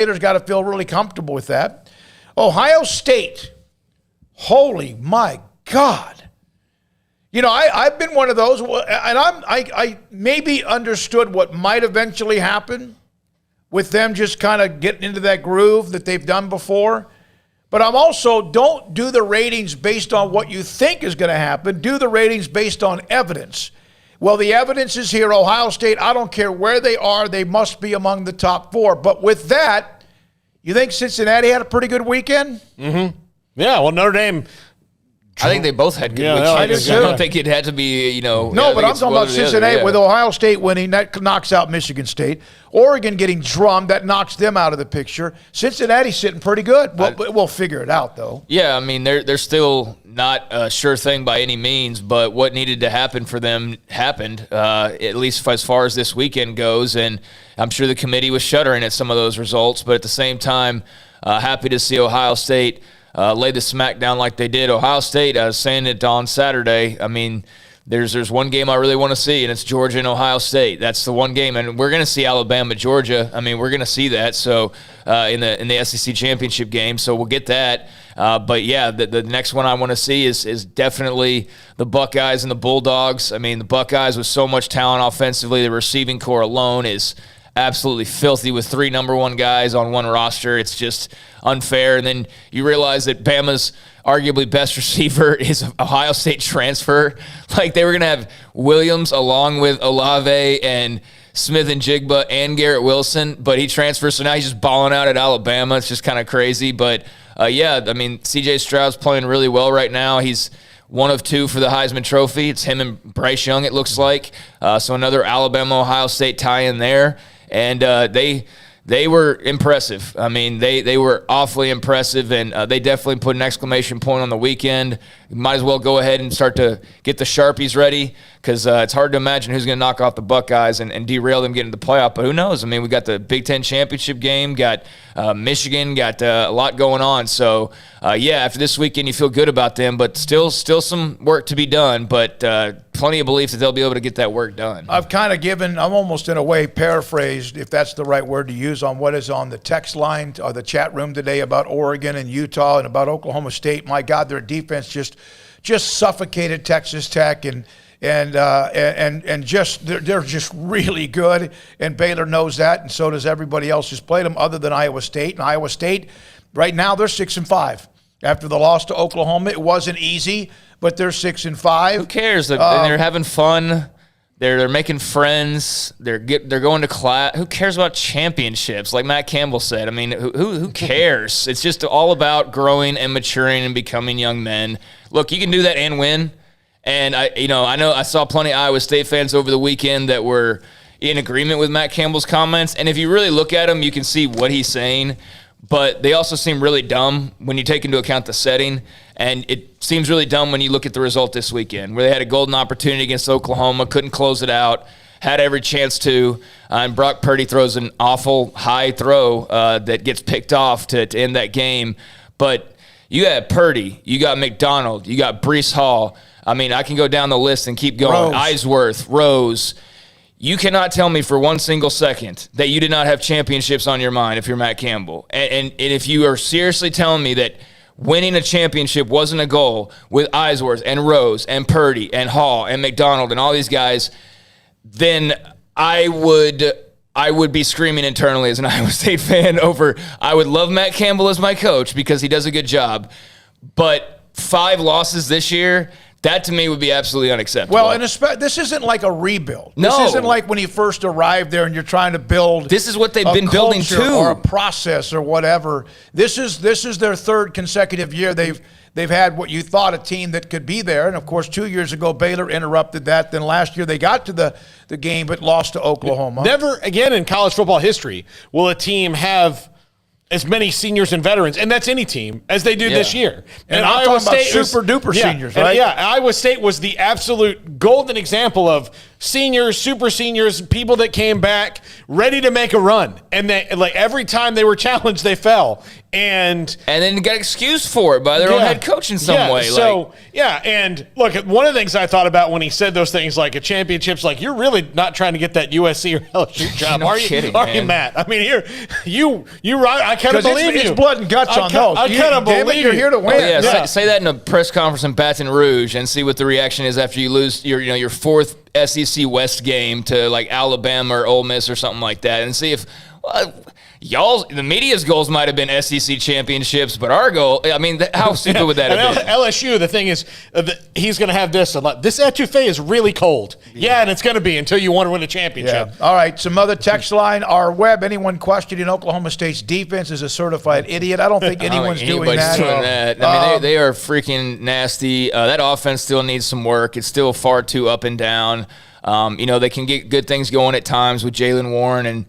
Baylor's got to feel really comfortable with that. Ohio State, holy my God. You know, I've been one of those, and I maybe understood what might eventually happen with them just kind of getting into that groove that they've done before. But I'm also, don't do the ratings based on what you think is going to happen. Do the ratings based on evidence. Well, the evidence is here. Ohio State, I don't care where they are, they must be among the top 4. But with that, you think Cincinnati had a pretty good weekend? Mm-hmm. Yeah, well, Notre Dame. I think they both had good weekends. I don't think it had to be, you know. No, but I'm talking about Cincinnati with Ohio State winning. That knocks out Michigan State. Oregon getting drummed. That knocks them out of the picture. Cincinnati's sitting pretty good. We'll figure it out, though. Yeah, I mean, they're still not a sure thing by any means, but what needed to happen for them happened, at least as far as this weekend goes. And I'm sure the committee was shuddering at some of those results, but at the same time, happy to see Ohio State lay the smack down like they did. Ohio State, I was saying it on Saturday, I mean, there's one game I really want to see, and it's Georgia and Ohio State. That's the one game, and we're going to see Alabama, Georgia. I mean, we're going to see that. So in the SEC championship game, so we'll get that. But yeah, the next one I want to see is definitely the Buckeyes and the Bulldogs. I mean, the Buckeyes with so much talent offensively, the receiving core alone is absolutely filthy with 3 number 1 guys on one roster. It's just unfair. And then you realize that Bama's arguably best receiver is an Ohio State transfer. Like, they were going to have Williams along with Olave and Smith and Jigba and Garrett Wilson, but he transfers, so now he's just balling out at Alabama. It's just kind of crazy. But, yeah, I mean, C.J. Stroud's playing really well right now. He's 1 of 2 for the Heisman Trophy. It's him and Bryce Young, it looks like. So another Alabama-Ohio State tie-in there. And they were impressive. I mean, they were awfully impressive, and they definitely put an exclamation point on the weekend. You might as well go ahead and start to get the Sharpies ready, because it's hard to imagine who's going to knock off the Buckeyes and derail them getting to the playoff. But who knows? I mean, we got the Big Ten championship game, got Michigan, got a lot going on. So, yeah, after this weekend, you feel good about them, but still some work to be done. But plenty of belief that they'll be able to get that work done. I'm almost in a way paraphrased, if that's the right word to use, on what is on the text line or the chat room today about Oregon and Utah and about Oklahoma State. My God, their defense just suffocated Texas Tech, and just they're just really good, and Baylor knows that, and so does everybody else who's played them other than Iowa State. And Iowa State, right now, they're 6-5 after the loss to Oklahoma. It wasn't easy, but they're 6-5. Who cares? They're having fun. They're making friends. They're going to class. Who cares about championships? Like Matt Campbell said. I mean, who cares? It's just all about growing and maturing and becoming young men. Look, you can do that and win. And I know I saw plenty of Iowa State fans over the weekend that were in agreement with Matt Campbell's comments. And if you really look at him, you can see what he's saying. But they also seem really dumb when you take into account the setting. And it seems really dumb when you look at the result this weekend, where they had a golden opportunity against Oklahoma, couldn't close it out, had every chance to, and Brock Purdy throws an awful high throw that gets picked off to end that game. But you got Purdy, you got McDonald, you got Breece Hall. I mean, I can go down the list and keep going. Eisworth, Rose. You cannot tell me for one single second that you did not have championships on your mind if you're Matt Campbell. And if you are seriously telling me that winning a championship wasn't a goal with Eisworth and Rose and Purdy and Hall and McDonald and all these guys, then I would be screaming internally as an Iowa State fan over, I would love Matt Campbell as my coach because he does a good job. But 5 losses this year, that to me would be absolutely unacceptable. Well, and this isn't like a rebuild. No. This isn't like when you first arrived there and you're trying to build. This is what they've been building too, or a process or whatever. This is their 3rd consecutive year they've had what you thought a team that could be there. And of course, 2 years ago Baylor interrupted that. Then last year they got to the game but lost to Oklahoma. Never again in college football history will a team have as many seniors and veterans, and that's any team, as they do this year. And Iowa State super-duper seniors, right? Yeah, Iowa State was the absolute golden example of seniors, super seniors, people that came back ready to make a run. And they, like, every time they were challenged, they fell. And then got excused for it by their own head coach in some way. So, and look, one of the things I thought about when he said those things like a championship's like, you're really not trying to get that USC or LSU job, are you? Kidding, are you, Matt? I mean, you I kind of believe you. It's blood and guts on those. I kind of believe you're here to win. Say that in a press conference in Baton Rouge and see what the reaction is after you lose your fourth SEC West game to like Alabama or Ole Miss or something like that, and see if the media's goals might have been SEC championships, but our goal, I mean, how stupid would that have been? LSU, the thing is, he's going to have this. This etouffee is really cold. Yeah, and it's going to be until you want to win a championship. Yeah. All right, some other text line. Our web, anyone questioning Oklahoma State's defense is a certified idiot. I don't think anyone's doing that. I mean, they are freaking nasty. That offense still needs some work. It's still far too up and down. They can get good things going at times with Jaylen Warren, and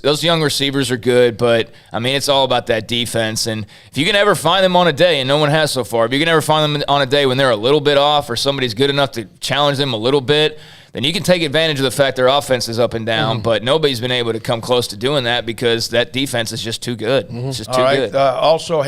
those young receivers are good, but, I mean, it's all about that defense. And if you can ever find them on a day, and no one has so far, if you can ever find them on a day when they're a little bit off or somebody's good enough to challenge them a little bit, then you can take advantage of the fact their offense is up and down. But nobody's been able to come close to doing that because that defense is just too good. It's just too good. Also,